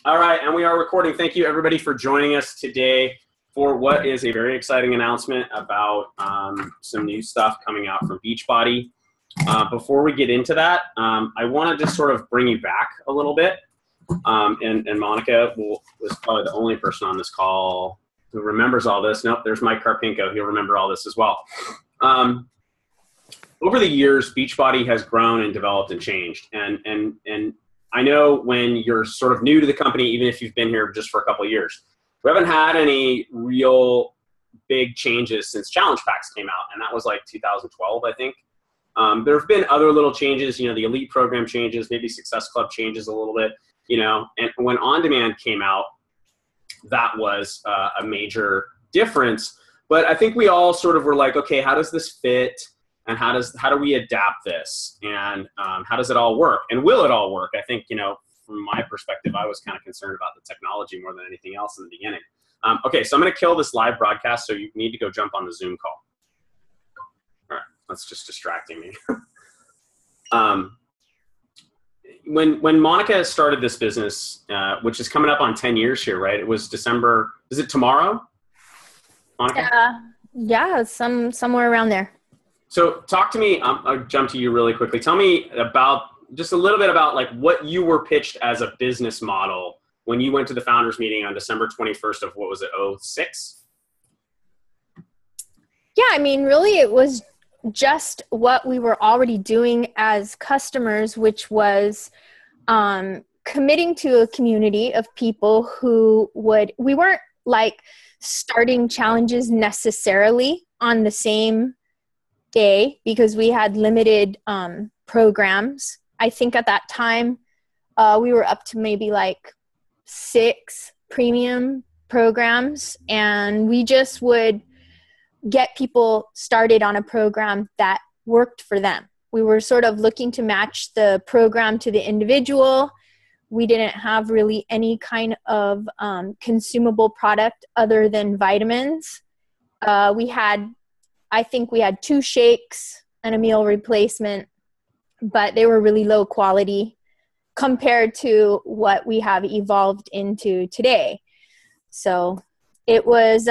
All right, and we are recording. Thank you, everybody, for joining us today for what is a very exciting announcement about some new stuff coming out from Beachbody. Before we get into that, I want to just sort of bring you back a little bit. And Monica was probably the only person on this call who remembers all this. Nope, there's Mike Karpinko. He'll remember all this as well. Over the years, Beachbody has grown and developed and changed. And I know when you're sort of new to the company, even if you've been here just for a couple of years, we haven't had any real big changes since Challenge Packs came out. And that was like 2012, I think. There have been other little changes, the Elite program changes, maybe Success Club changes a little bit, and when On Demand came out, that was a major difference. But I think we all sort of were like, okay, how does this fit? And how do we adapt this? And how does it all work? And will it all work? I think, from my perspective, I was kind of concerned about the technology more than anything else in the beginning. Okay, so I'm going to kill this live broadcast, so you need to go jump on the Zoom call. All right, that's just distracting me. When Monica started this business, which is coming up on 10 years here, right? It was December. Is it tomorrow, Monica? Yeah, somewhere around there. So talk to me, I'll jump to you really quickly. Tell me about just a little bit about like what you were pitched as a business model when you went to the founders meeting on December 21st of what was it, 06? Yeah, I mean, really it was just what we were already doing as customers, which was committing to a community of people who we weren't like starting challenges necessarily on the same day because we had limited programs. I think at that time we were up to maybe like 6 premium programs, and we just would get people started on a program that worked for them. We were sort of looking to match the program to the individual. We didn't have really any kind of consumable product other than vitamins. I think we had 2 shakes and a meal replacement, but they were really low quality compared to what we have evolved into today. So it was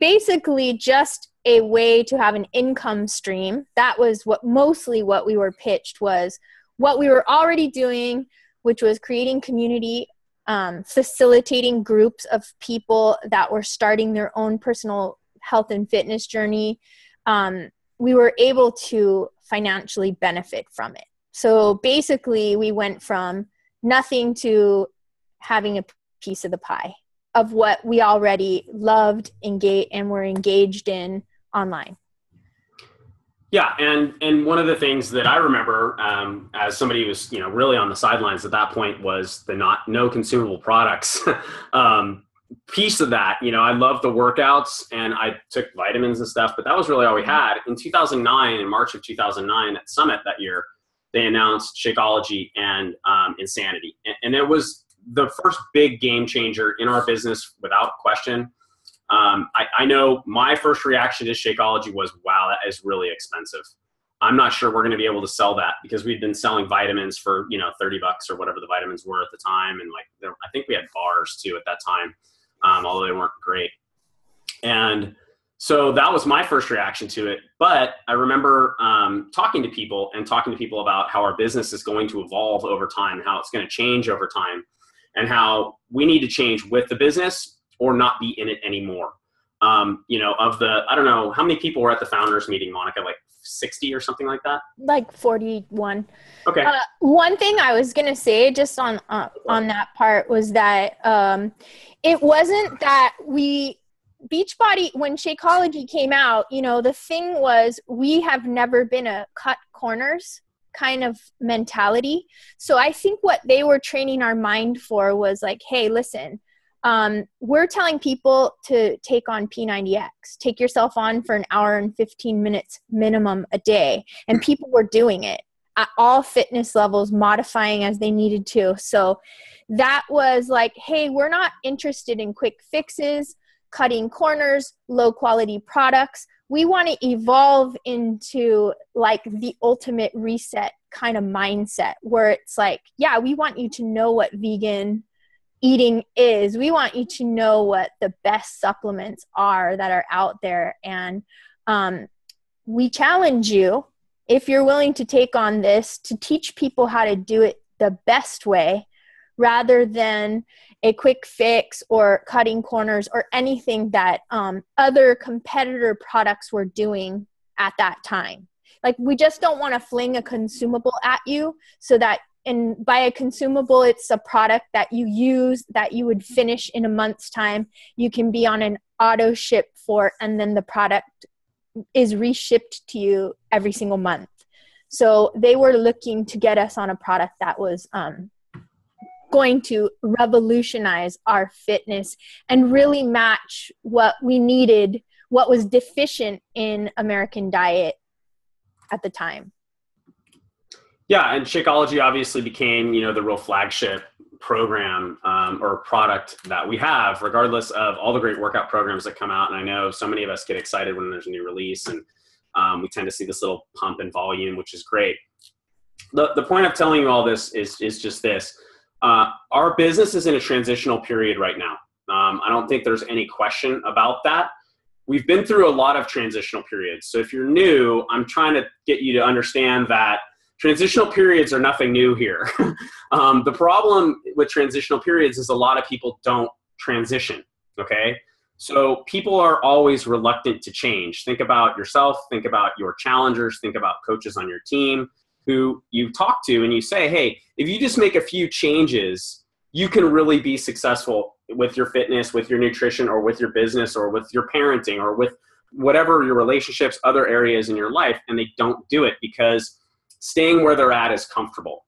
basically just a way to have an income stream. That was mostly what we were pitched, was what we were already doing, which was creating community, facilitating groups of people that were starting their own personal health and fitness journey. We were able to financially benefit from it. So basically we went from nothing to having a piece of the pie of what we already loved, and were engaged in online. Yeah, and one of the things that I remember as somebody who was really on the sidelines at that point was the no consumable products piece of that. I loved the workouts and I took vitamins and stuff, but that was really all we had. In 2009, in March of 2009 at Summit that year, they announced Shakeology and Insanity, and it was the first big game changer in our business without question. I know my first reaction to Shakeology was, wow, that is really expensive. I'm not sure we're going to be able to sell that, because we'd been selling vitamins for, $30 or whatever the vitamins were at the time. And I think we had bars too at that time, although they weren't great. And so that was my first reaction to it. But I remember talking to people about how our business is going to evolve over time, how it's going to change over time, and how we need to change with the business or not be in it anymore. I don't know, how many people were at the founders meeting, Monica, like 60 or something like that? Like 41. Okay. One thing I was going to say just on that part was that it wasn't that Beachbody, when Shakeology came out, the thing was we have never been a cut corners kind of mentality. So I think what they were training our mind for was like, hey, listen, we're telling people to take on P90X, take yourself on for an hour and 15 minutes minimum a day. And people were doing it at all fitness levels, modifying as they needed to. So that was like, hey, we're not interested in quick fixes, cutting corners, low quality products. We want to evolve into like the ultimate reset kind of mindset where it's like, yeah, we want you to know what vegan eating is. We want you to know what the best supplements are that are out there. And we challenge you, if you're willing to take on this, to teach people how to do it the best way, rather than a quick fix or cutting corners or anything that other competitor products were doing at that time. Like, we just don't want to fling a consumable at you so that, and by a consumable, it's a product that you use that you would finish in a month's time. You can be on an auto ship for, and then the product is reshipped to you every single month. So they were looking to get us on a product that was going to revolutionize our fitness and really match what we needed, what was deficient in American diet at the time. Yeah, and Shakeology obviously became, the real flagship program or product that we have, regardless of all the great workout programs that come out. And I know so many of us get excited when there's a new release, and we tend to see this little pump in volume, which is great. The point of telling you all this is just this. Our business is in a transitional period right now. I don't think there's any question about that. We've been through a lot of transitional periods. So if you're new, I'm trying to get you to understand that transitional periods are nothing new here. The problem with transitional periods is a lot of people don't transition, okay? So people are always reluctant to change. Think about yourself, think about your challengers, think about coaches on your team who you talk to and you say, hey, if you just make a few changes, you can really be successful with your fitness, with your nutrition, or with your business, or with your parenting, or with whatever your relationships, other areas in your life, and they don't do it because staying where they're at is comfortable.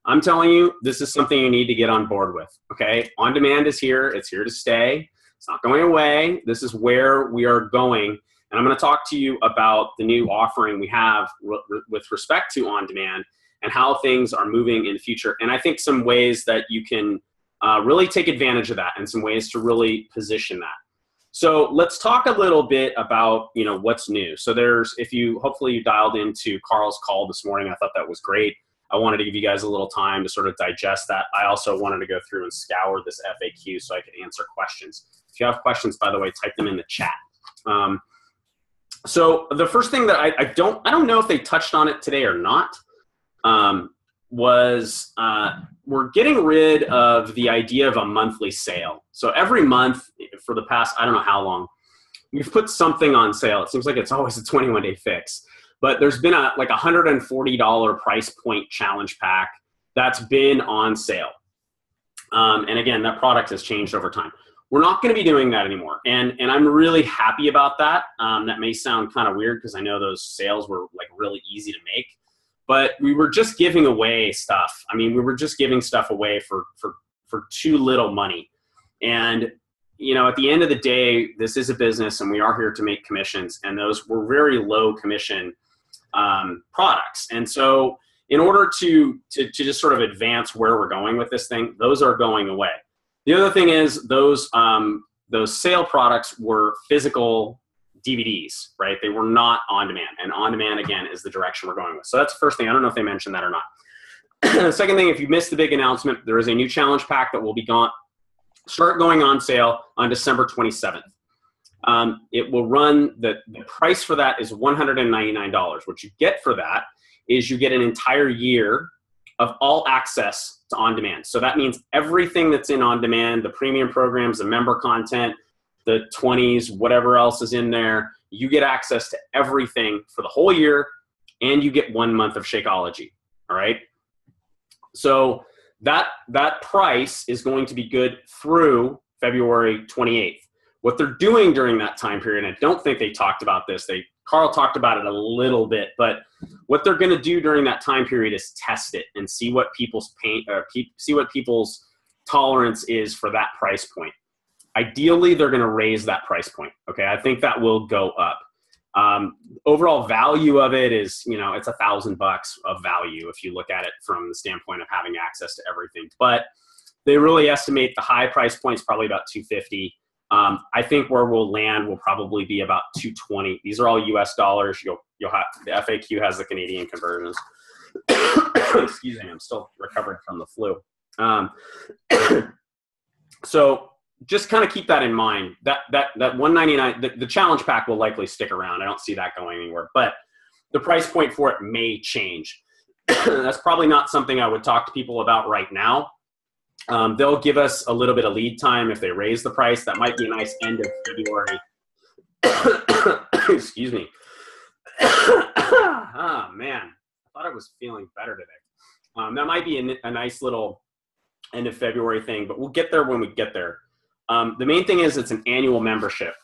I'm telling you, this is something you need to get on board with, okay? On demand is here. It's here to stay. It's not going away. This is where we are going. And I'm going to talk to you about the new offering we have with respect to on demand and how things are moving in the future. And I think some ways that you can really take advantage of that and some ways to really position that. So let's talk a little bit about, what's new. So hopefully you dialed into Carl's call this morning. I thought that was great. I wanted to give you guys a little time to sort of digest that. I also wanted to go through and scour this FAQ so I could answer questions. If you have questions, by the way, type them in the chat. So the first thing that I don't know if they touched on it today or not, was we're getting rid of the idea of a monthly sale. So every month for the past, I don't know how long, we've put something on sale. It seems like it's always a 21-day fix. But there's been a $140 price point challenge pack that's been on sale. And again, that product has changed over time. We're not going to be doing that anymore. And I'm really happy about that. That may sound kind of weird because I know those sales were really easy to make. But we were just giving away stuff. I mean, we were just giving stuff away for too little money. And, at the end of the day, this is a business and we are here to make commissions. And those were very low commission products. And so in order to just sort of advance where we're going with this thing, those are going away. The other thing is those sale products were physical DVDs, right? They were not on demand, and on demand again is the direction we're going with. So that's the first thing. I don't know if they mentioned that or not. The second thing, if you missed the big announcement, there is a new challenge pack that will start going on sale on December 27th. It will run, the price for that is $199. What you get for that is you get an entire year of all access to on demand. So that means everything that's in on demand, the premium programs, the member content, the 20s, whatever else is in there, you get access to everything for the whole year, and you get 1 month of Shakeology, all right? So that price is going to be good through February 28th. What they're doing during that time period, and I don't think they talked about this, Carl talked about it a little bit, but what they're going to do during that time period is test it and see what people's tolerance is for that price point. Ideally, they're going to raise that price point. Okay, I think that will go up. Overall value of it is, it's $1,000 of value if you look at it from the standpoint of having access to everything. But they really estimate the high price points probably about $250. I think where we'll land will probably be about $220. These are all US dollars. You'll have, the FAQ has the Canadian conversions. Excuse me, I'm still recovering from the flu. So just kind of keep that in mind. That $199, the challenge pack will likely stick around. I don't see that going anywhere, but the price point for it may change. That's probably not something I would talk to people about right now. They'll give us a little bit of lead time if they raise the price. That might be a nice end of February. Excuse me. Oh, man. I thought I was feeling better today. That might be a nice little end of February thing, but we'll get there when we get there. The main thing is it's an annual membership.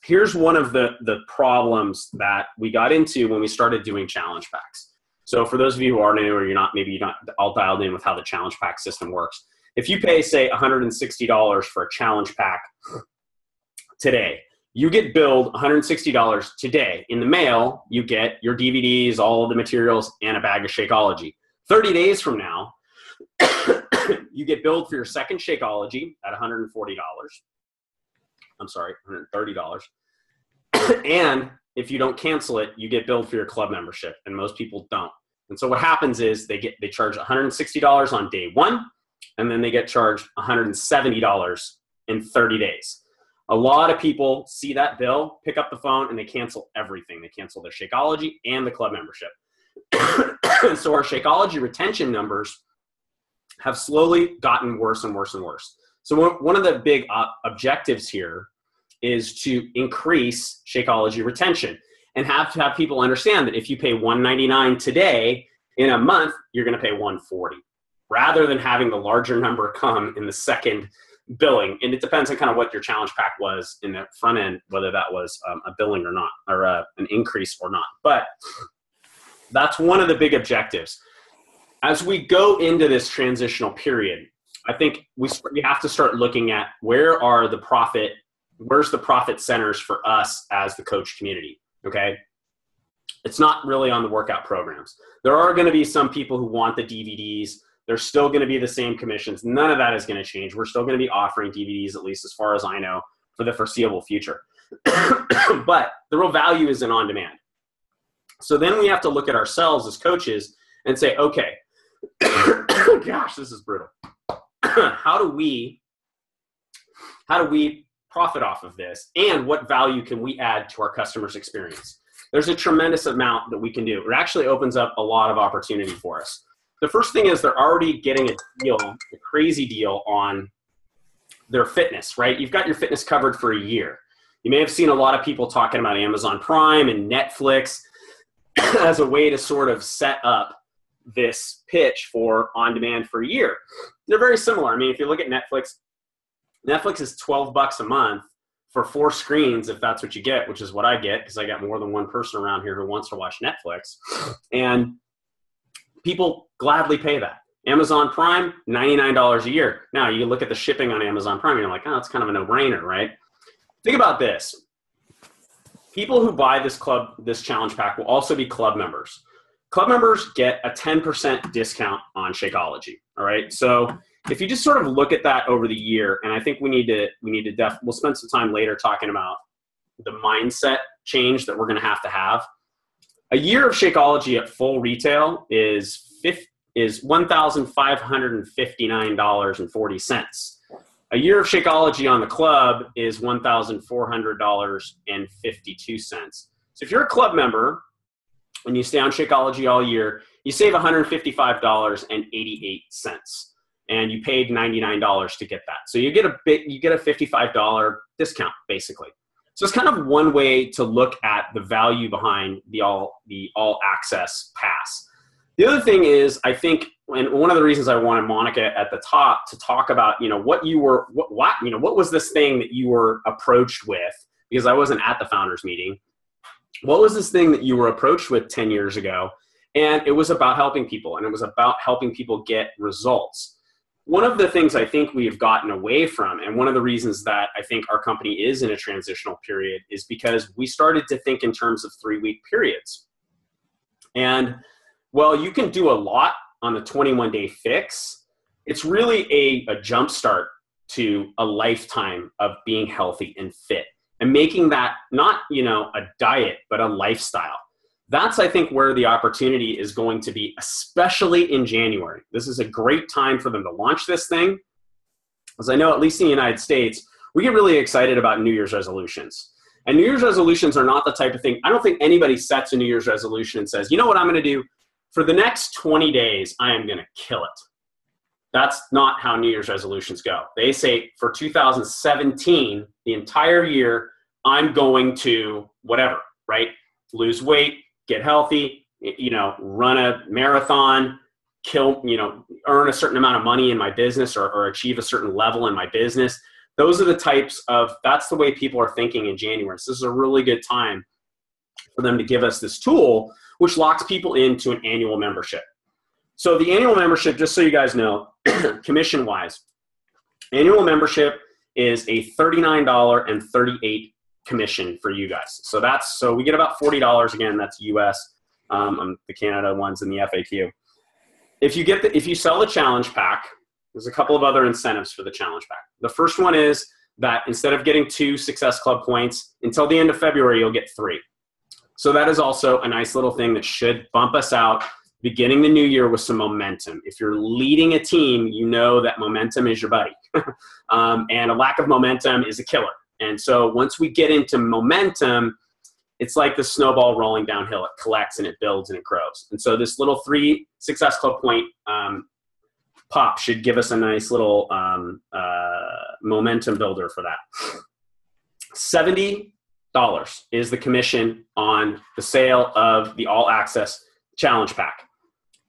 Here's one of the problems that we got into when we started doing challenge packs. So for those of you who are new or maybe you're not all dialed in with how the challenge pack system works. If you pay, say, $160 for a challenge pack today, you get billed $160 today. In the mail, you get your DVDs, all of the materials, and a bag of Shakeology. 30 days from now, you get billed for your second Shakeology at $140. I'm sorry, $130. And if you don't cancel it, you get billed for your club membership, and most people don't. And so what happens is they charge $160 on day one, and then they get charged $170 in 30 days. A lot of people see that bill, pick up the phone, and they cancel everything. They cancel their Shakeology and the club membership. So our Shakeology retention numbers have slowly gotten worse and worse and worse. So one of the big objectives here is to increase Shakeology retention and have to have people understand that if you pay $199 today, in a month, you're going to pay $140 rather than having the larger number come in the second billing. And it depends on kind of what your challenge pack was in the front end, whether that was a billing or not, or an increase or not. But that's one of the big objectives. As we go into this transitional period, I think we have to start looking at where's the profit centers for us as the coach community, okay? It's not really on the workout programs. There are going to be some people who want the DVDs. There's still going to be the same commissions. None of that is going to change. We're still going to be offering DVDs, at least as far as I know, for the foreseeable future. But the real value is in on-demand. So then we have to look at ourselves as coaches and say, okay, gosh, this is brutal. How do we profit off of this, and what value can we add to our customers' experience? There's a tremendous amount that we can do. It actually opens up a lot of opportunity for us. The first thing is they're already getting a crazy deal on their fitness, right? You've got your fitness covered for a year. You may have seen a lot of people talking about Amazon Prime and Netflix as a way to sort of set up this pitch for on-demand for a year. They're very similar. I mean, if you look at Netflix is $12 a month for 4 screens, if that's what you get, which is what I get because I got more than one person around here who wants to watch Netflix. And people gladly pay that. Amazon Prime, $99 a year. Now, you look at the shipping on Amazon Prime, and you're like, oh, that's kind of a no-brainer, right? Think about this. People who buy this challenge pack will also be club members. Club members get a 10% discount on Shakeology, all right? So if you just sort of look at that over the year, and I think we'll spend some time later talking about the mindset change that we're going to have. A year of Shakeology at full retail is $1,559.40. A year of Shakeology on the club is $1,400.52. So if you're a club member and you stay on Shakeology all year, you save $155.88. And you paid $99 to get that. So you get a $55 discount, basically. So it's kind of one way to look at the value behind the all access pass. The other thing is, I think, and one of the reasons I wanted Monica at the top to talk about, what was this thing that you were approached with? Because I wasn't at the founders meeting. What was this thing that you were approached with 10 years ago? And it was about helping people, and it was about helping people get results. One of the things I think we have gotten away from, and one of the reasons that I think our company is in a transitional period, is because we started to think in terms of 3-week periods. And while you can do a lot on the 21-day fix, it's really a jumpstart to a lifetime of being healthy and fit, and making that not, a diet, but a lifestyle. That's, I think, where the opportunity is going to be, especially in January. This is a great time for them to launch this thing. as I know, at least in the United States, we get really excited about New Year's resolutions. And New Year's resolutions are not the type of thing, I don't think anybody sets a New Year's resolution and says, you know what I'm going to do? For the next 20 days, I am going to kill it. That's not how New Year's resolutions go. They say for 2017, the entire year, I'm going to whatever, right? Lose weight, get healthy, run a marathon, earn a certain amount of money in my business or achieve a certain level in my business. Those are the types of, that's the way people are thinking in January. So this is a really good time for them to give us this tool, which locks people into an annual membership. So the annual membership, just so you guys know, commission-wise, annual membership is a $39.38 commission for you guys. So we get about $40. Again, that's US. The Canada ones and the FAQ. If you sell the challenge pack, there's a couple of other incentives for the challenge pack. The first one is that instead of getting 2 Success Club points, until the end of February, you'll get 3. So that is also a nice little thing that should bump us out beginning the new year with some momentum. If you're leading a team, you know that momentum is your buddy. And a lack of momentum is a killer. And so once we get into momentum, it's like the snowball rolling downhill. It collects and it builds and it grows. And so this little 3 Success Club point pop should give us a nice little momentum builder for that. $70 is the commission on the sale of the All Access Challenge Pack.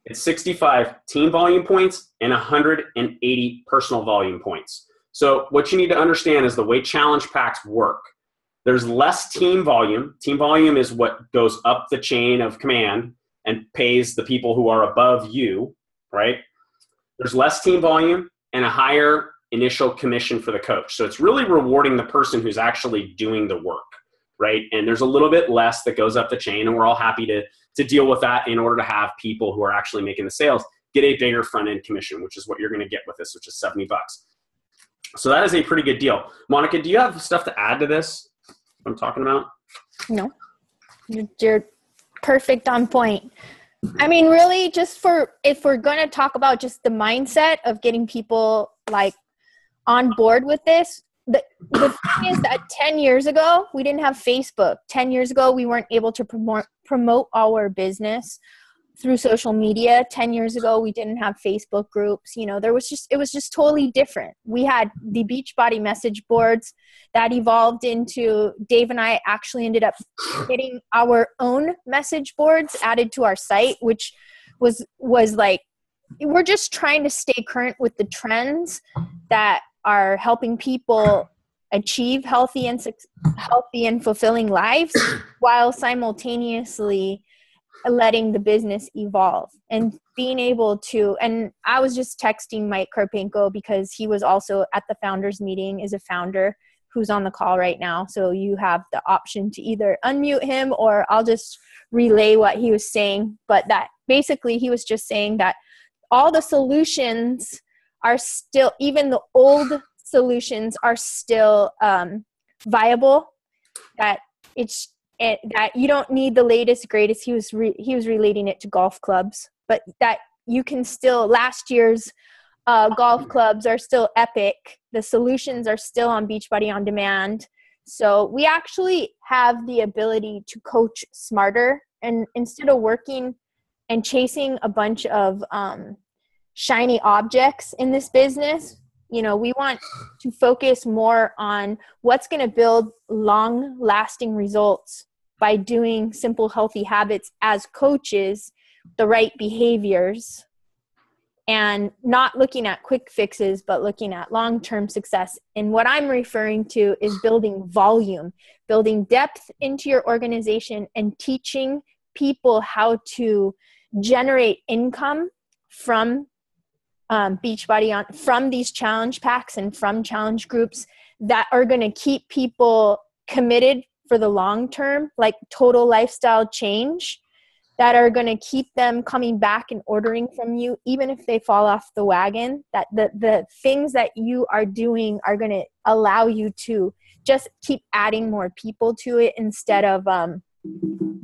It's 65 team volume points and 180 personal volume points. So what you need to understand is the way challenge packs work. There's less team volume. Team volume is what goes up the chain of command and pays the people who are above you, right? There's less team volume and a higher initial commission for the coach. So it's really rewarding the person who's actually doing the work, right? And there's a little bit less that goes up the chain, and we're all happy to deal with that in order to have people who are actually making the sales get a bigger front-end commission, which is what you're going to get with this, which is $70. So that is a pretty good deal. Monica, do you have stuff to add to this, what I'm talking about? No, you're perfect on point. I mean, really, if we're going to talk about just the mindset of getting people like on board with this, the thing is that 10 years ago, we didn't have Facebook. 10 years ago, we weren't able to promote our business through social media. 10 years ago, we didn't have Facebook groups. It was just totally different. We had the Beachbody message boards that evolved into, Dave and I actually ended up getting our own message boards added to our site, which was like, we're just trying to stay current with the trends that are helping people achieve healthy and fulfilling lives while simultaneously letting the business evolve and being able to, and I was just texting Mike Karpenko because he was also at the founders meeting, is a founder who's on the call right now. So you have the option to either unmute him or I'll just relay what he was saying. But that basically he was just saying that all the solutions are still, even the old solutions are still viable, that that you don't need the latest, greatest. He was relating it to golf clubs, but that you can still, last year's golf clubs are still epic. The solutions are still on Beachbody On Demand. So we actually have the ability to coach smarter, and instead of working and chasing a bunch of shiny objects in this business, we want to focus more on what's going to build long-lasting results by doing simple, healthy habits as coaches, the right behaviors, and not looking at quick fixes, but looking at long-term success. And what I'm referring to is building volume, building depth into your organization, and teaching people how to generate income from Beachbody, from these challenge packs and from challenge groups that are going to keep people committed for the long term, like total lifestyle change, that are going to keep them coming back and ordering from you, even if they fall off the wagon. That the things that you are doing are going to allow you to just keep adding more people to it instead of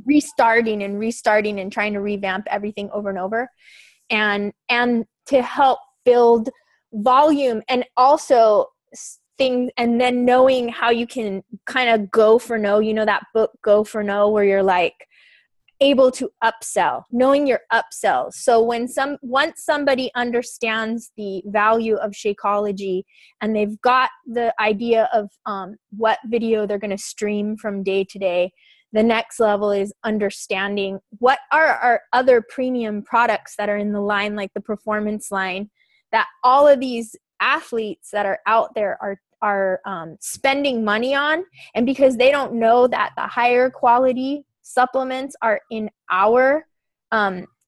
restarting and trying to revamp everything over and over. And to help build volume and also things, and then knowing how you can kind of go for no, you know, that book Go for No, where you're like able to upsell, knowing your upsells. So once somebody understands the value of Shakeology and they've got the idea of what video they're going to stream from day to day, the next level is understanding what are our other premium products that are in the line, like the performance line, that all of these athletes that are out there are spending money on. And because they don't know that the higher quality supplements are in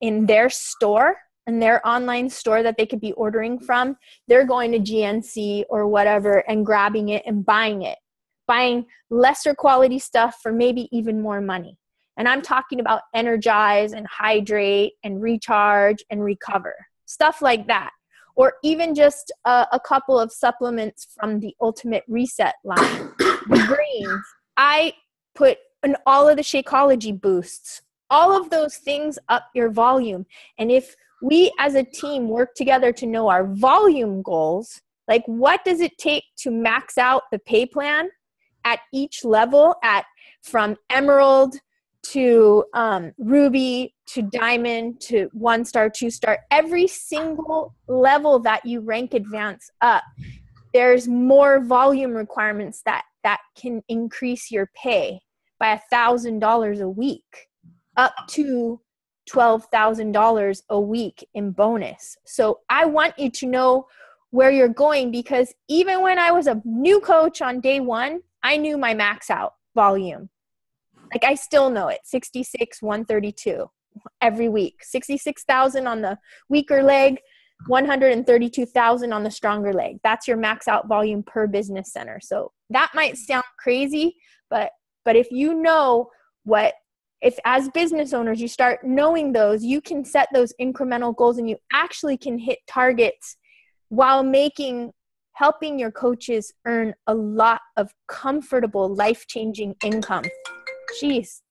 in their store, in their online store that they could be ordering from, they're going to GNC or whatever and grabbing it and buying lesser quality stuff for maybe even more money. And I'm talking about energize and hydrate and recharge and recover, stuff like that. Or even just a couple of supplements from the Ultimate Reset line. The greens. I put in all of the Shakeology boosts. All of those things up your volume. And if we as a team work together to know our volume goals, like what does it take to max out the pay plan at each level, from Emerald to Ruby to Diamond to 1-star, 2-star, every single level that you rank advance up, there's more volume requirements that can increase your pay by $1,000 a week, up to $12,000 a week in bonus. So I want you to know where you're going, because even when I was a new coach on day one, I knew my max out volume. Like I still know it, 66, 132 every week, 66,000 on the weaker leg, 132,000 on the stronger leg. That's your max out volume per business center. So that might sound crazy, but if you know if as business owners, you start knowing those, you can set those incremental goals and you actually can hit targets while helping your coaches earn a lot of comfortable, life-changing income. Jeez.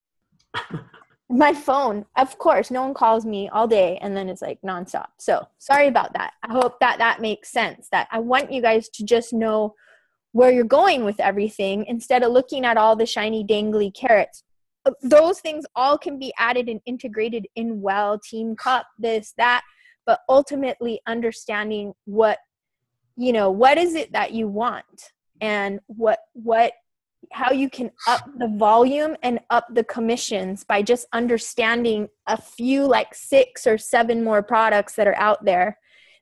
My phone, of course, no one calls me all day and then it's like nonstop. So sorry about that. I hope that makes sense, that I want you guys to just know where you're going with everything instead of looking at all the shiny dangly carrots. Those things all can be added and integrated in Team Cup, this, that, but ultimately understanding what is it that you want and how you can up the volume and up the commissions by just understanding a few, like 6 or 7 more products that are out there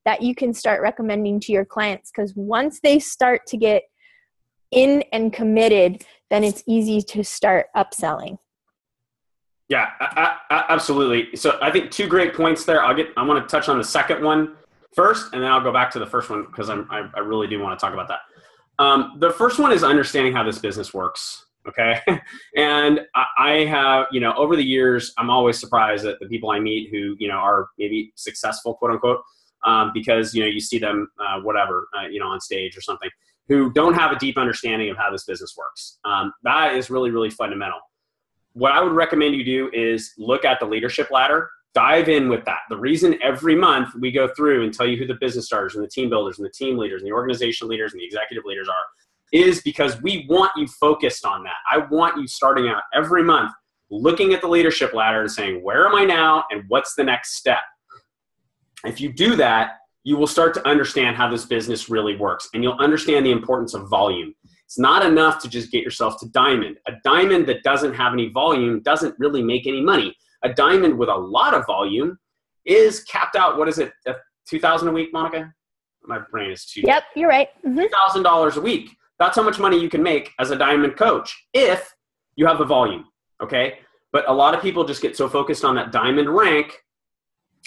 that you can start recommending to your clients. Because once they start to get in and committed, then it's easy to start upselling. Yeah, absolutely. So I think 2 great points there. I want to touch on the second one first, and then I'll go back to the first one because I really do want to talk about that. The first one is understanding how this business works. Okay. And I have, over the years, I'm always surprised at the people I meet who, are maybe successful, quote unquote, because, you see them, on stage or something, who don't have a deep understanding of how this business works. That is really, really fundamental. What I would recommend you do is look at the leadership ladder, dive in with that. The reason every month we go through and tell you who the business starters and the team builders and the team leaders and the organization leaders and the executive leaders are is because we want you focused on that. I want you starting out every month looking at the leadership ladder and saying, where am I now and what's the next step? If you do that, you will start to understand how this business really works, and you'll understand the importance of volume. It's not enough to just get yourself to diamond. A diamond that doesn't have any volume doesn't really make any money. A diamond with a lot of volume is capped out. What is it? $2,000 a week, Monica? My brain is too. Yep, you're right. Mm-hmm. $2,000 a week. That's how much money you can make as a diamond coach if you have the volume. Okay. But a lot of people just get so focused on that diamond rank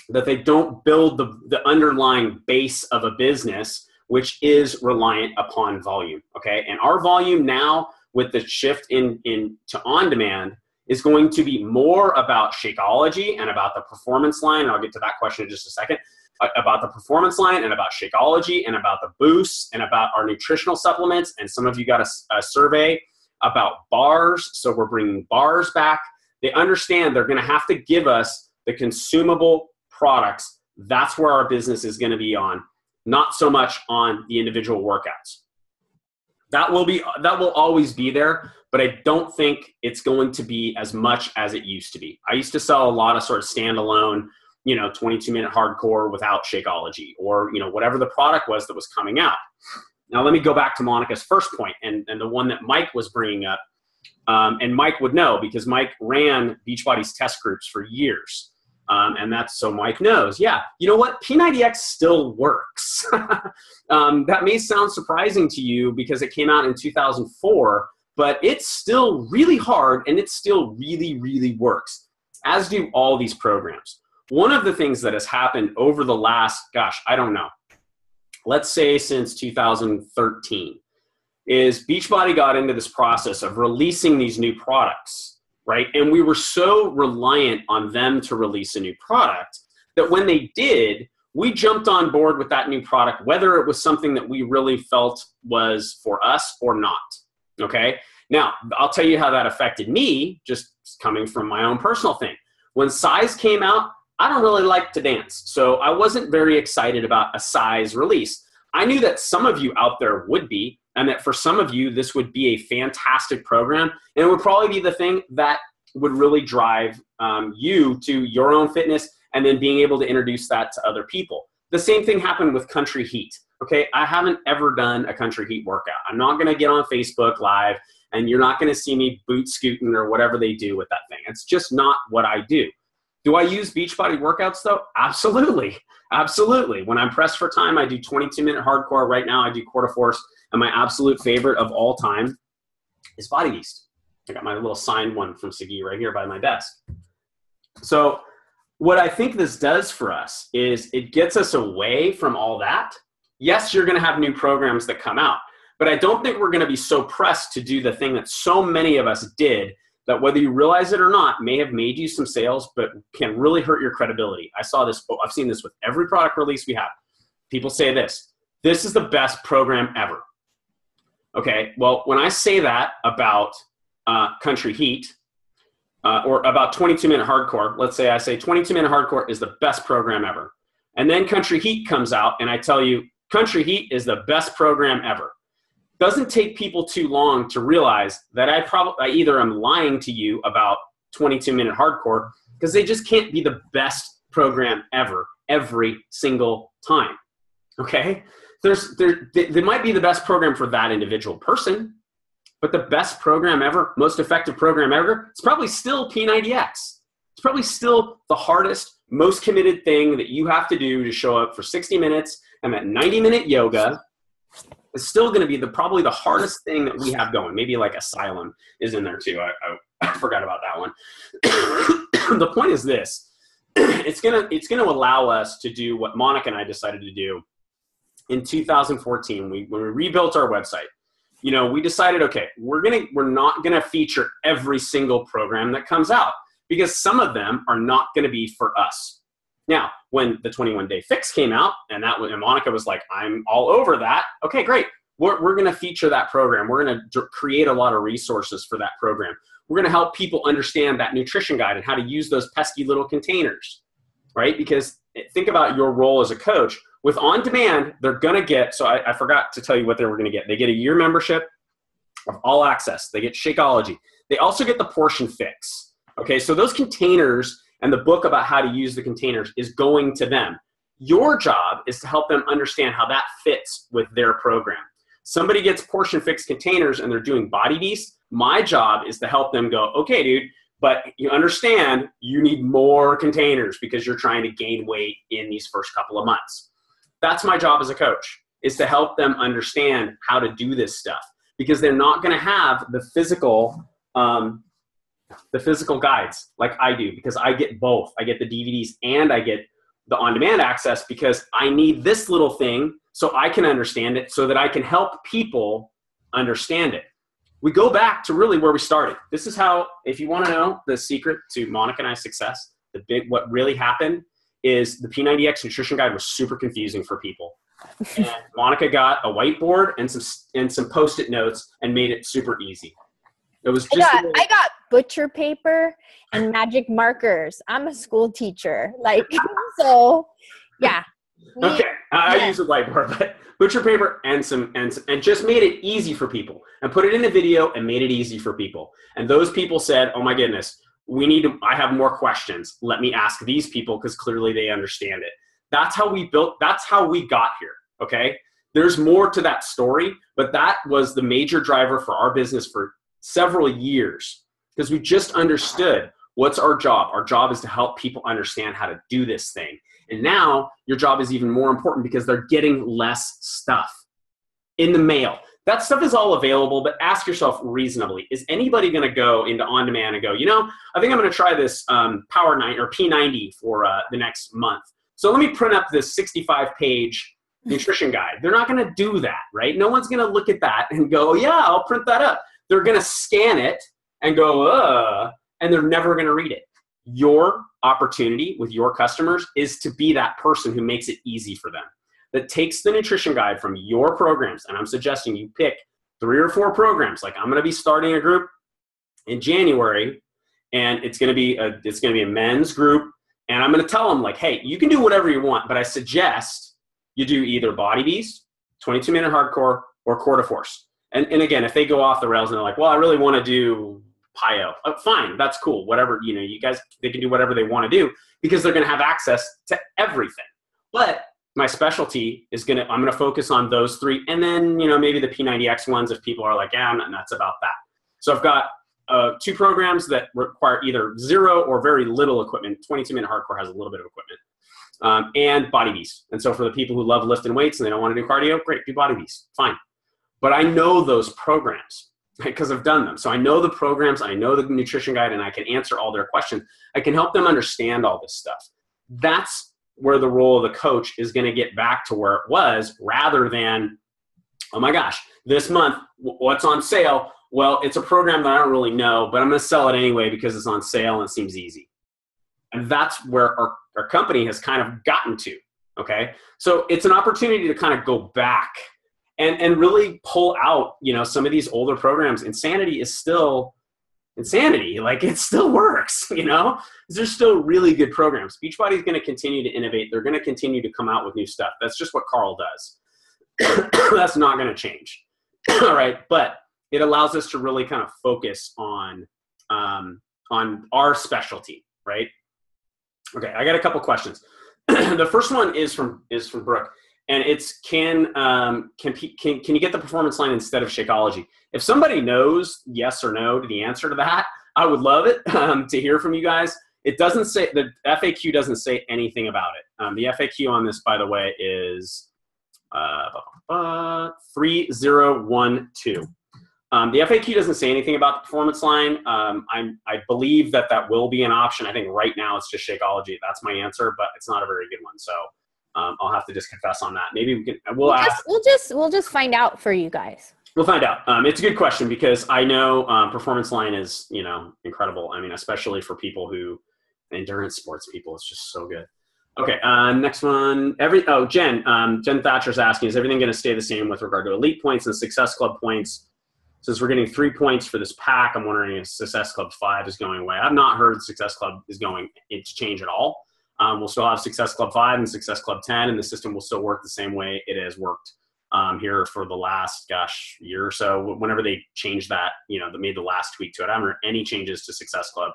that they don't build the underlying base of a business, which is reliant upon volume. Okay. And our volume now with the shift to on-demand is going to be more about Shakeology and about the performance line. And I'll get to that question in just a second, about the performance line and about Shakeology and about the boosts and about our nutritional supplements. And some of you got a survey about bars. So we're bringing bars back. They understand they're going to have to give us the consumable products. That's where our business is going to be on. not so much on the individual workouts. That will always be there, but I don't think it's going to be as much as it used to be. I used to sell a lot of sort of standalone, 22-minute hardcore without Shakeology, or, whatever the product was that was coming out. Now, let me go back to Monica's first point and the one that Mike was bringing up. And Mike would know, because Mike ran Beachbody's test groups for years. And that's so Mike knows. Yeah, you know what? P90X still works. That may sound surprising to you because it came out in 2004, but it's still really hard and it still really, really works, as do all these programs. One of the things that has happened over the last, I don't know, let's say since 2013, is Beachbody got into this process of releasing these new products, right? And we were so reliant on them to release a new product that when they did, we jumped on board with that new product, whether it was something that we really felt was for us or not, okay? Now, I'll tell you how that affected me, just coming from my own personal thing. When size came out, I don't really like to dance, so I wasn't very excited about a size release. I knew that some of you out there would be, and that for some of you, this would be a fantastic program, and it would probably be the thing that would really drive you to your own fitness and then being able to introduce that to other people. The same thing happened with Country Heat, okay? I haven't ever done a Country Heat workout. I'm not gonna get on Facebook Live, and you're not gonna see me boot scooting or whatever they do with that thing. It's just not what I do. Do I use Beachbody workouts though? Absolutely, absolutely. When I'm pressed for time, I do 22-minute hardcore. Right now, I do quarter force, and my absolute favorite of all time is Body Beast. I got my little signed one from Sagi right here by my desk. So what I think this does for us is it gets us away from all that. Yes, you're gonna have new programs that come out, but I don't think we're gonna be so pressed to do the thing that so many of us did, that whether you realize it or not may have made you some sales, but can really hurt your credibility. I've seen this with every product release we have. People say this is the best program ever. Okay, well, when I say that about Country Heat, or about 22-minute hardcore, let's say I say 22-minute hardcore is the best program ever. And then Country Heat comes out and I tell you, Country Heat is the best program ever. Doesn't take people too long to realize that I either am lying to you about 22-minute hardcore, because they just can't be the best program ever, every single time, okay? They might be the best program for that individual person, but the best program ever, most effective program ever, it's probably still P90X. It's probably still the hardest, most committed thing that you have to do to show up for 60 minutes, and that 90-minute yoga is still going to be probably the hardest thing that we have going. Maybe like Asylum is in there too. I forgot about that one. The point is this. It's gonna allow us to do what Monica and I decided to do in 2014. When we rebuilt our website, we decided, okay, we're not gonna feature every single program that comes out, because some of them are not gonna be for us. Now, when the 21-day fix came out, and Monica was like, I'm all over that. Okay, great. We're going to feature that program. We're going to create a lot of resources for that program. We're going to help people understand that nutrition guide and how to use those pesky little containers, right? Because think about your role as a coach. With On Demand, they're going to get, so I forgot to tell you what they were going to get. They get a year membership of all access. They get Shakeology. They also get the portion fix. Okay, so those containers and the book about how to use the containers is going to them. Your job is to help them understand how that fits with their program. Somebody gets portion fixed containers and they're doing Body Beast. My job is to help them go, okay, dude, but you understand you need more containers because you're trying to gain weight in these first couple of months. That's my job as a coach, is to help them understand how to do this stuff, because they're not going to have the physical guides like I do, because I get both. I get the DVDs and I get the on-demand access, because I need this little thing so I can understand it, so that I can help people understand it. We go back to really where we started. This is how, if you want to know the secret to Monica and I's success, what really happened is the P90X nutrition guide was super confusing for people. And Monica got a whiteboard and some Post-it notes and made it super easy. It was just I got butcher paper and magic markers. I'm a school teacher. So yeah. Okay, I Yeah. use a whiteboard, but butcher paper and just made it easy for people and put it in a video and made it easy for people. And those people said, "Oh my goodness, I have more questions. Let me ask these people because clearly they understand it." That's how we got here. Okay, there's more to that story, but that was the major driver for our business for several years because we just understood what's our job. Our job is to help people understand how to do this thing. And now your job is even more important because they're getting less stuff in the mail. That stuff is all available, but ask yourself reasonably, is anybody going to go into on-demand and go, I think I'm going to try this Power 9 or P90 for the next month. So let me print up this 65-page nutrition guide. They're not going to do that, right? No one's going to look at that and go, yeah, I'll print that up. They're going to scan it and go, and they're never going to read it. Your opportunity with your customers is to be that person who makes it easy for them, that takes the nutrition guide from your programs. And I'm suggesting you pick 3 or 4 programs. Like I'm going to be starting a group in January, and it's going to be a men's group. And I'm going to tell them like, hey, you can do whatever you want, but I suggest you do either Body Beast, 22-minute hardcore, or Core de Force. And again, if they go off the rails and they're like, well, I really want to do PIO. Fine, that's cool. Whatever, you guys, they can do whatever they want to do because they're going to have access to everything. But my specialty is I'm going to focus on those 3. And then, maybe the P90X ones if people are like, yeah, I'm not nuts about that. So I've got 2 programs that require either 0 or very little equipment. 22-minute hardcore has a little bit of equipment. And Body Beast. And so for the people who love lifting weights and they don't want to do cardio, great, do Body Beast. Fine. But I know those programs because I've done them. So I know the programs, I know the nutrition guide, and I can answer all their questions. I can help them understand all this stuff. That's where the role of the coach is going to get back to where it was, rather than, oh my gosh, this month, what's on sale? Well, it's a program that I don't really know, but I'm going to sell it anyway because it's on sale and it seems easy. And that's where our company has kind of gotten to, okay? So it's an opportunity to kind of go back and really pull out, some of these older programs. Insanity is still insanity. Like it still works, There's still really good programs. Beachbody is going to continue to innovate. They're going to continue to come out with new stuff. That's just what Carl does. That's not going to change. All right. But it allows us to really kind of focus on our specialty, right? Okay. I got a couple questions. The first one is from Brooke. And it's can you get the performance line instead of Shakeology? If somebody knows yes or no to the answer to that, I would love it to hear from you guys. It doesn't say, the FAQ doesn't say anything about it. The FAQ on this, by the way, is 3012. The FAQ doesn't say anything about the performance line. I believe that will be an option. I think right now it's just Shakeology. That's my answer, but it's not a very good one. So I'll have to just confess on that. Maybe we'll ask. We'll just find out for you guys. We'll find out. It's a good question because I know performance line is, incredible. I mean, especially for people endurance sports people, it's just so good. Okay. Next one. Jen Thatcher's asking, is everything going to stay the same with regard to elite points and Success Club points? Since we're getting 3 points for this pack, I'm wondering if Success Club 5 is going away. I've not heard Success Club is going to change at all. We'll still have Success Club 5 and Success Club 10, and the system will still work the same way it has worked here for the last, year or so. Whenever they changed that, they made the last tweak to it. I haven't heard any changes to Success Club.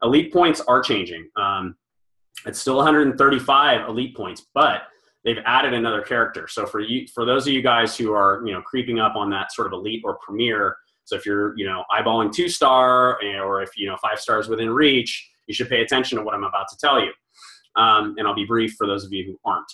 Elite points are changing. It's still 135 elite points, but they've added another character. So for those of you guys who are, creeping up on that sort of elite or premier, so if you're, eyeballing 2-star or if, 5 stars within reach, you should pay attention to what I'm about to tell you. And I'll be brief for those of you who aren't.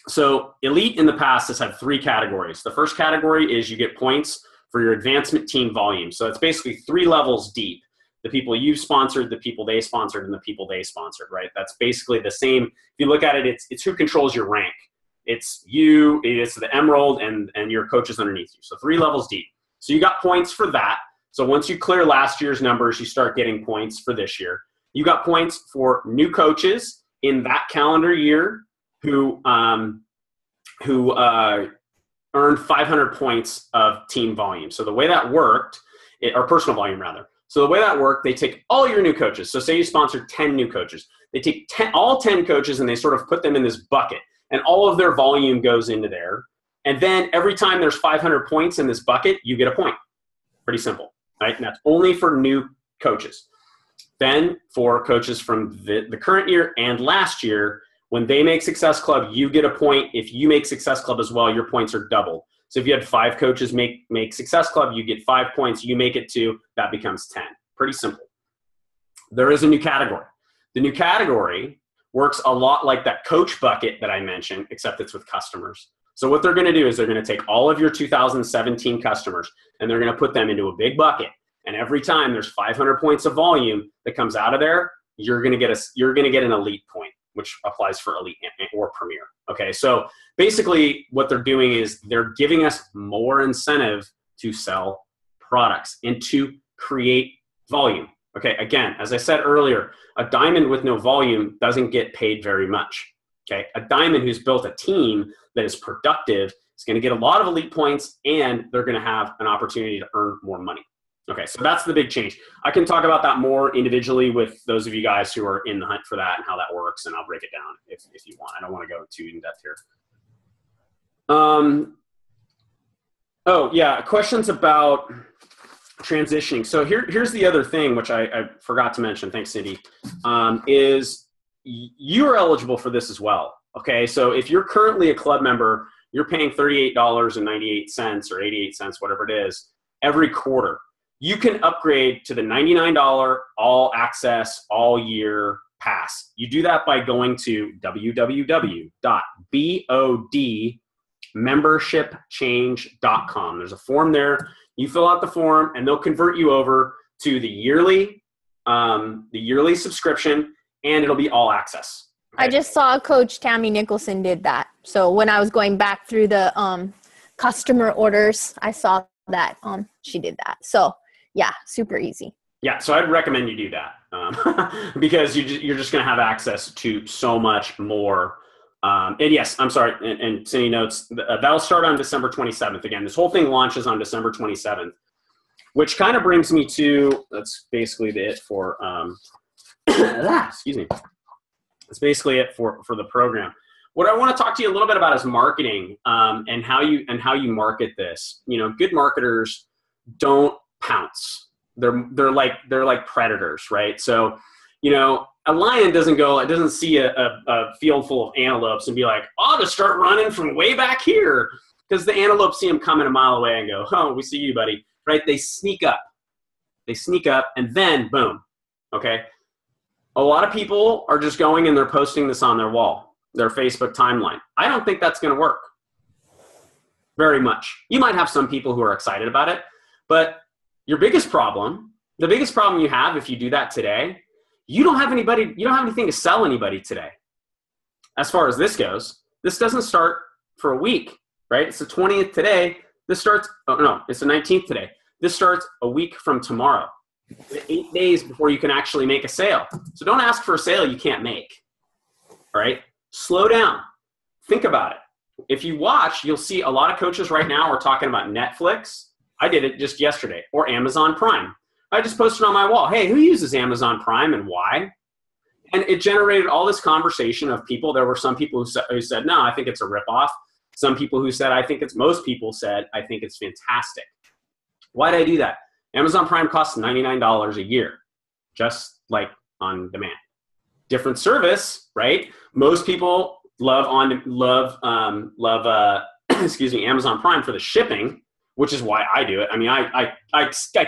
So elite in the past has had 3 categories. The first category is you get points for your advancement team volume. So it's basically 3 levels deep. The people you've sponsored, the people they sponsored, and the people they sponsored, right? That's basically the same. If you look at it, it's who controls your rank. It's you, it's the emerald, and your coaches underneath you. So 3 levels deep. So you got points for that. So once you clear last year's numbers, you start getting points for this year. You got points for new coaches in that calendar year who earned 500 points of team volume. So the way that worked, or personal volume rather. So the way that worked, they take all your new coaches. So say you sponsored 10 new coaches. They take all 10 coaches and they sort of put them in this bucket, and all of their volume goes into there. And then every time there's 500 points in this bucket, you get a point. Pretty simple, right? And that's only for new coaches. Then for coaches from the current year and last year, when they make Success Club, you get a point. If you make Success Club as well, your points are doubled. So if you had 5 coaches make Success Club, you get 5 points. You make it 2, that becomes 10. Pretty simple. There is a new category. The new category works a lot like that coach bucket that I mentioned, except it's with customers. So what they're going to do is they're going to take all of your 2017 customers and they're going to put them into a big bucket. And every time there's 500 points of volume that comes out of there, you're going to get an elite point, which applies for elite or premier. Okay. So basically what they're doing is they're giving us more incentive to sell products and to create volume. Okay. Again, as I said earlier, a diamond with no volume doesn't get paid very much. Okay. A diamond who's built a team that is productive is going to get a lot of elite points, and they're going to have an opportunity to earn more money. Okay. So that's the big change. I can talk about that more individually with those of you guys who are in the hunt for that and how that works. And I'll break it down if you want. I don't want to go too in depth here. Oh yeah. Questions about transitioning. So here's the other thing, which I forgot to mention. Thanks, Cindy. Is you are eligible for this as well. Okay. So if you're currently a club member, you're paying $38.98 or 88 cents, whatever it is, every quarter. You can upgrade to the $99 all access all year pass. You do that by going to www.bodmembershipchange.com. There's a form there. You fill out the form and they'll convert you over to the yearly subscription, and it'll be all access. Okay? I just saw Coach Tammy Nicholson did that. So when I was going back through the customer orders, I saw that she did that. So yeah, super easy. Yeah, so I'd recommend you do that because you're just going to have access to so much more. And yes, I'm sorry, and Cindy notes, that'll start on December 27th. Again, this whole thing launches on December 27th, which kind of brings me to, that's basically it for, excuse me. That's basically it for the program. What I want to talk to you a little bit about is marketing and how you market this. You know, good marketers don't pounce. They're like predators, right? So, you know, a lion doesn't see a field full of antelopes and be like, I'll just start running from way back here, because the antelopes see him coming a mile away and go, oh, we see you, buddy, right? They sneak up, and then boom. Okay. A lot of people are just going and they're posting this on their wall, their Facebook timeline. I don't think that's going to work very much. You might have some people who are excited about it, but the biggest problem you have if you do that today, you don't have anything to sell anybody today. As far as this goes, this doesn't start for a week, right? It's the 20th today. It's the 19th today. This starts a week from tomorrow. 8 days before you can actually make a sale. So don't ask for a sale you can't make. All right? Slow down. Think about it. If you watch, you'll see a lot of coaches right now are talking about Netflix. I did it just yesterday. Or Amazon Prime. I just posted on my wall, hey, who uses Amazon Prime and why? And it generated all this conversation of people. There were some people who said, no, I think it's a ripoff. Some people who said, most people said, I think it's fantastic. Why did I do that? Amazon Prime costs $99 a year, just like on demand. Different service, right? Most people love Amazon Prime for the shipping, which is why I do it. I mean, I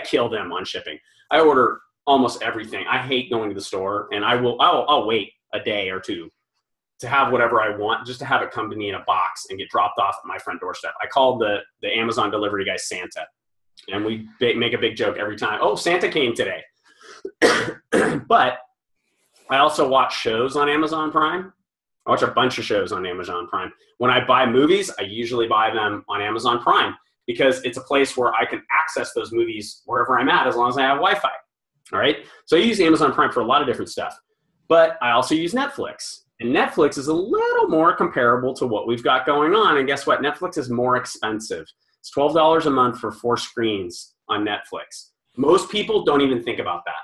kill them on shipping. I order almost everything. I hate going to the store, and I'll wait a day or two to have whatever I want, just to have it come to me in a box and get dropped off at my front doorstep. I call the Amazon delivery guy Santa, and we make a big joke every time. Oh, Santa came today. But I also watch shows on Amazon Prime. I watch a bunch of shows on Amazon Prime. When I buy movies, I usually buy them on Amazon Prime, because it's a place where I can access those movies wherever I'm at as long as I have Wi-Fi. All right. So I use Amazon Prime for a lot of different stuff, but I also use Netflix, and Netflix is a little more comparable to what we've got going on. And guess what? Netflix is more expensive. It's $12 a month for 4 screens on Netflix. Most people don't even think about that.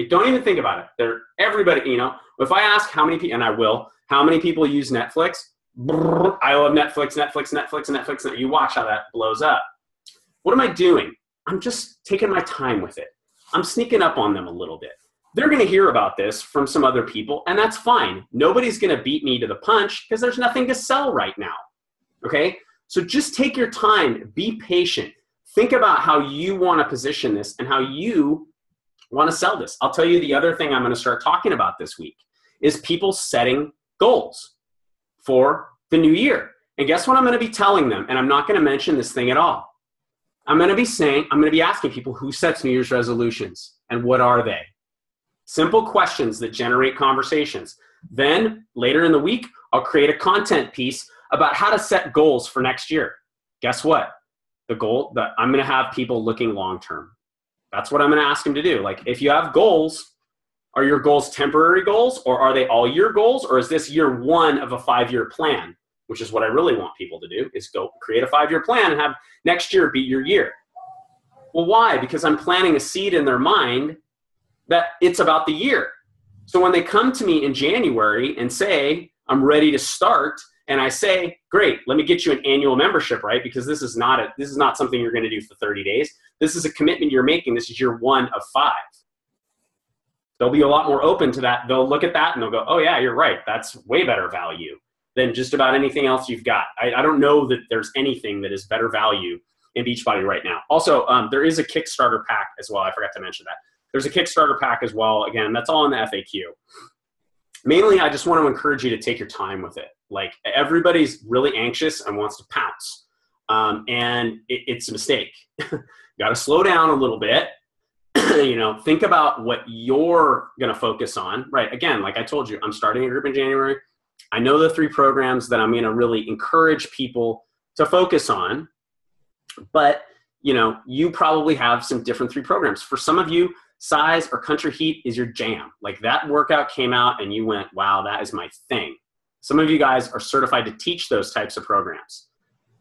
Don't even think about it. They're everybody, you know, if I ask how many people, and I will, how many people use Netflix? I love Netflix. You watch how that blows up. What am I doing? I'm just taking my time with it. I'm sneaking up on them a little bit. They're going to hear about this from some other people, and that's fine. Nobody's going to beat me to the punch because there's nothing to sell right now. Okay? So just take your time. Be patient. Think about how you want to position this and how you want to sell this. I'll tell you the other thing I'm going to start talking about this week is people setting goals for the new year. And guess what I'm going to be telling them? And I'm not going to mention this thing at all. I'm going to be asking people who sets New Year's resolutions and what are they? Simple questions that generate conversations. Then later in the week, I'll create a content piece about how to set goals for next year. Guess what? The goal that I'm going to have people looking long-term. That's what I'm going to ask them to do. Like, if you have goals, are your goals temporary goals, or are they all year goals, or is this year one of a 5-year plan? Which is what I really want people to do, is go create a 5-year plan and have next year be your year. Well, why? Because I'm planting a seed in their mind that it's about the year. So when they come to me in January and say, I'm ready to start, and I say, great, let me get you an annual membership, right? Because this is not something you're going to do for 30 days. This is a commitment you're making. This is year 1 of 5. They'll be a lot more open to that. They'll look at that and they'll go, oh yeah, you're right. That's way better value than just about anything else you've got. I don't know that there's anything that is better value in Beachbody right now. Also, there is a Kickstarter pack as well. I forgot to mention that. There's a Kickstarter pack as well. Again, that's all in the FAQ. Mainly, I just want to encourage you to take your time with it. Like, everybody's really anxious and wants to pounce. And it's a mistake. Got to slow down a little bit. You know, think about what you're going to focus on, right? Again, like I told you, I'm starting a group in January. I know the 3 programs that I'm going to really encourage people to focus on, but you know, you probably have some different 3 programs. For some of you, size or country heat is your jam. Like, that workout came out and you went, wow, that is my thing. Some of you guys are certified to teach those types of programs.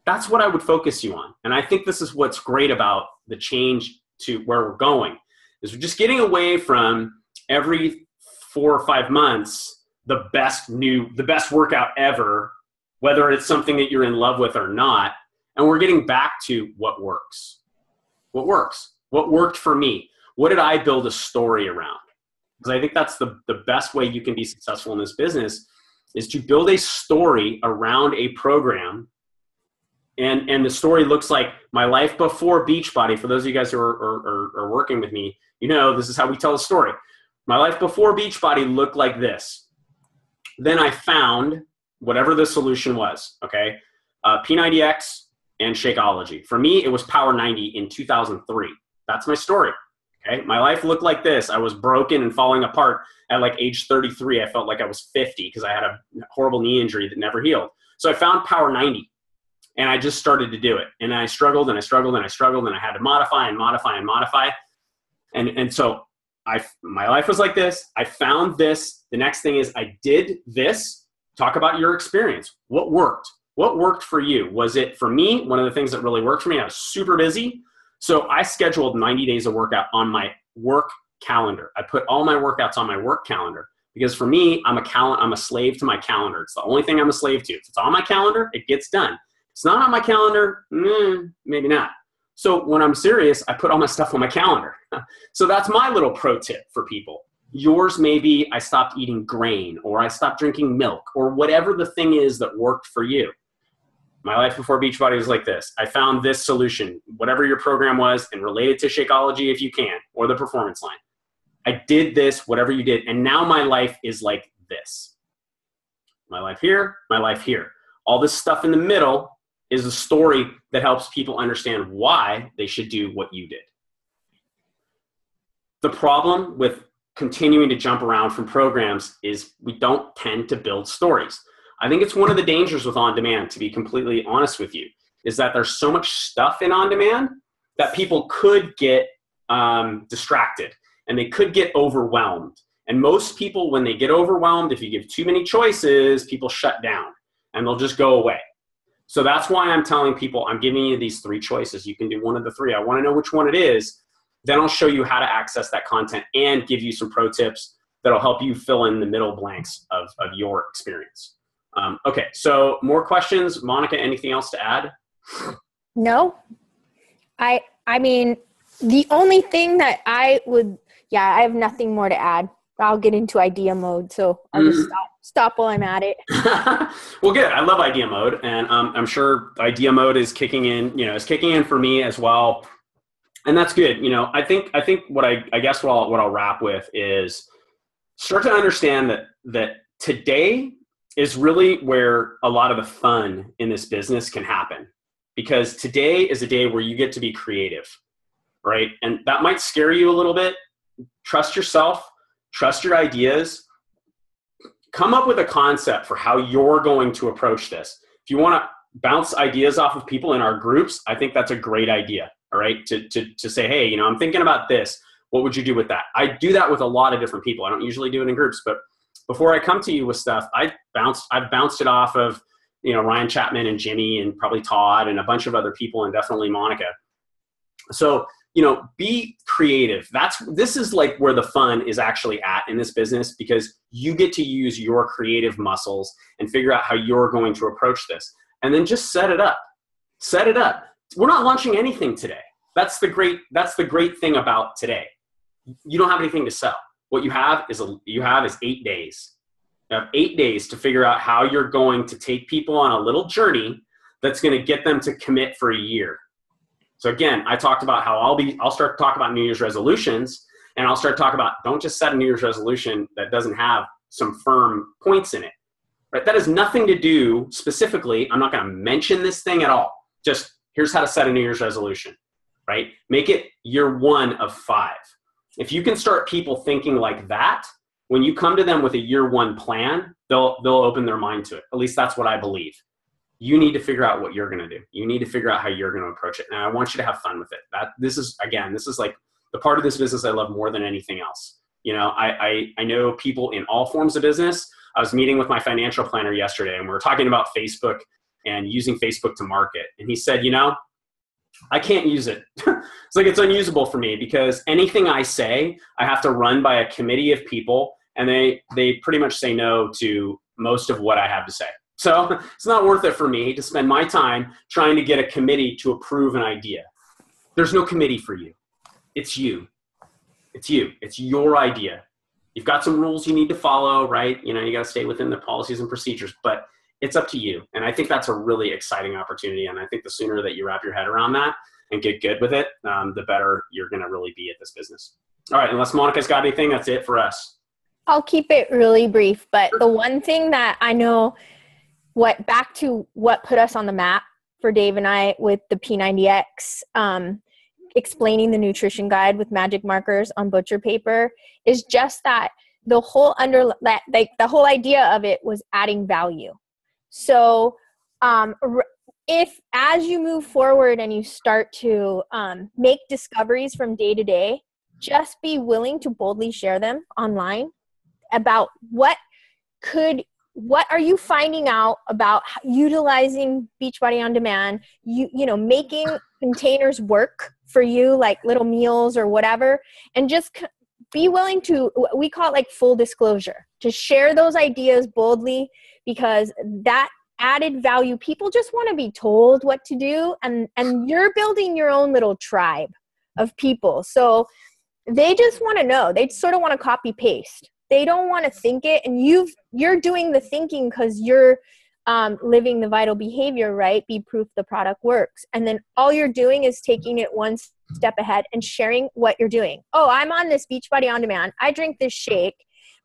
That's what I would focus you on. And I think this is what's great about the change to where we're going, is we're just getting away from every 4 or 5 months, the best workout ever, whether it's something that you're in love with or not. And we're getting back to what works. What works? What worked for me? What did I build a story around? Because I think that's the best way you can be successful in this business, is to build a story around a program. And the story looks like my life before Beachbody. For those of you guys who are working with me, you know, this is how we tell a story. My life before Beachbody looked like this. Then I found whatever the solution was, okay? P90X and Shakeology. For me, it was Power 90 in 2003. That's my story, okay? My life looked like this. I was broken and falling apart at like age 33. I felt like I was 50 because I had a horrible knee injury that never healed. So I found Power 90. And I just started to do it. And I struggled and I struggled and I struggled, and I had to modify and modify and modify. And so my life was like this. I found this. The next thing is I did this. Talk about your experience. What worked? What worked for you? Was it, for me, one of the things that really worked for me, I was super busy. So I scheduled 90 days of workout on my work calendar. I put all my workouts on my work calendar. Because for me, I'm a slave to my calendar. It's the only thing I'm a slave to. If it's on my calendar, it gets done. It's not on my calendar, maybe not. So when I'm serious, I put all my stuff on my calendar. So that's my little pro tip for people. Yours may be, I stopped eating grain, or I stopped drinking milk, or whatever the thing is that worked for you. My life before Beachbody was like this. I found this solution, whatever your program was, and related to Shakeology if you can, or the performance line. I did this, whatever you did, and now my life is like this. My life here, my life here. All this stuff in the middle is a story that helps people understand why they should do what you did. The problem with continuing to jump around from programs is we don't tend to build stories. I think it's one of the dangers with on-demand, to be completely honest with you, is that there's so much stuff in on-demand that people could get distracted and they could get overwhelmed. And most people, when they get overwhelmed, if you give too many choices, people shut down and they'll just go away. So that's why I'm telling people, I'm giving you these 3 choices. You can do one of the 3. I want to know which one it is. Then I'll show you how to access that content and give you some pro tips that'll help you fill in the middle blanks of your experience. Okay, so more questions. Monica, anything else to add? No. I mean, the only thing that I have nothing more to add. I'll get into idea mode, so I'll just stop while I'm at it. Well, good. I love idea mode, and I'm sure idea mode is kicking in. Is kicking in for me as well, and that's good. I think what I'll wrap with is start to understand that today is really where a lot of the fun in this business can happen, because today is a day where you get to be creative, right? And that might scare you a little bit. Trust yourself. Trust your ideas. Come up with a concept for how you're going to approach this. If you want to bounce ideas off of people in our groups, I think that's a great idea, all right? To say, hey, I'm thinking about this. What would you do with that? I do that with a lot of different people. I don't usually do it in groups, but before I come to you with stuff, I've bounced it off of, Ryan Chapman and Jimmy and probably Todd and a bunch of other people and definitely Monica. So, be creative. This is like where the fun is actually at in this business, because you get to use your creative muscles and figure out how you're going to approach this. And then just set it up. Set it up. We're not launching anything today. That's the great thing about today. You don't have anything to sell. What you have is 8 days. You have 8 days to figure out how you're going to take people on a little journey that's going to get them to commit for a year. So again, I talked about how I'll start to talk about New Year's resolutions, and I'll start to talk about, don't just set a New Year's resolution that doesn't have some firm points in it, right? That has nothing to do specifically. I'm not going to mention this thing at all. Just here's how to set a New Year's resolution, right? Make it year 1 of 5. If you can start people thinking like that, when you come to them with a year 1 plan, they'll open their mind to it. At least that's what I believe. You need to figure out what you're going to do. You need to figure out how you're going to approach it. And I want you to have fun with it. This is like the part of this business I love more than anything else. I know people in all forms of business. I was meeting with my financial planner yesterday, and we were talking about Facebook and using Facebook to market. And he said, I can't use it. It's like, it's unusable for me, because anything I say, I have to run by a committee of people, and they pretty much say no to most of what I have to say. So it's not worth it for me to spend my time trying to get a committee to approve an idea. There's no committee for you. It's you. It's you. It's your idea. You've got some rules you need to follow, right? You got to stay within the policies and procedures, but it's up to you. And I think that's a really exciting opportunity. And I think the sooner that you wrap your head around that and get good with it, the better you're going to really be at this business. All right. Unless Monica's got anything, that's it for us. I'll keep it really brief, but the one thing that I know, back to what put us on the map for Dave and I with the P90X, explaining the nutrition guide with magic markers on butcher paper, is just that the whole idea of it was adding value. So if as you move forward and you start to make discoveries from day to day, just be willing to boldly share them online about what are you finding out about utilizing Beachbody On Demand, making containers work for you, like little meals or whatever, and just be willing to, we call it like full disclosure, to share those ideas boldly, because that added value, people just want to be told what to do, and you're building your own little tribe of people. So they just want to know. They sort of want to copy paste. They don't want to think it, and you're doing the thinking because you're living the vital behavior, right? Be proof the product works. And then all you're doing is taking it one step ahead and sharing what you're doing. Oh, I'm on this Beachbody On Demand. I drink this shake,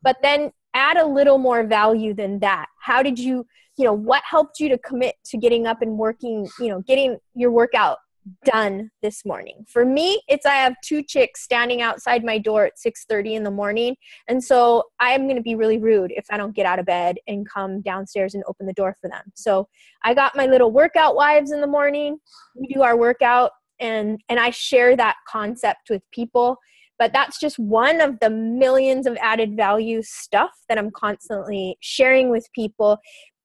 but then add a little more value than that. How did you, what helped you to commit to getting up and working, getting your workout done this morning? For me, I have 2 chicks standing outside my door at 6:30 in the morning, and so I am going to be really rude if I don't get out of bed and come downstairs and open the door for them. So I got my little workout wives in the morning. We do our workout, and I share that concept with people. But that's just one of the millions of added value stuff that I'm constantly sharing with people.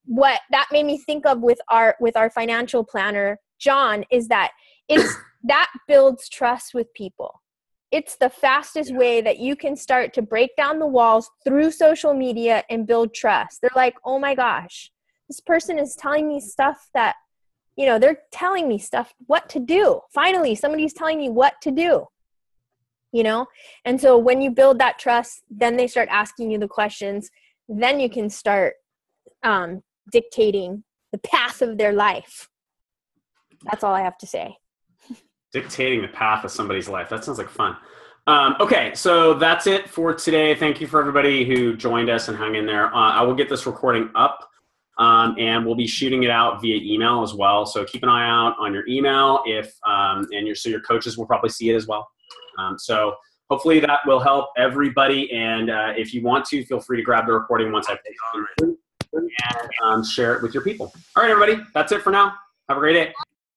What that made me think of with our financial planner, John, is that that builds trust with people. it's the fastest way that you can start to break down the walls through social media and build trust. They're like, oh my gosh, this person is telling me stuff that, they're telling me stuff, what to do. Finally, somebody's telling me what to do, And so when you build that trust, then they start asking you the questions. Then you can start dictating the path of their life. That's all I have to say. Dictating the path of somebody's life. That sounds like fun. Okay, so that's it for today. Thank you for everybody who joined us and hung in there. I will get this recording up, and we'll be shooting it out via email as well. So keep an eye out on your email so your coaches will probably see it as well. So hopefully that will help everybody. And if you want to, feel free to grab the recording once I put it on and share it with your people. All right, everybody, that's it for now. Have a great day.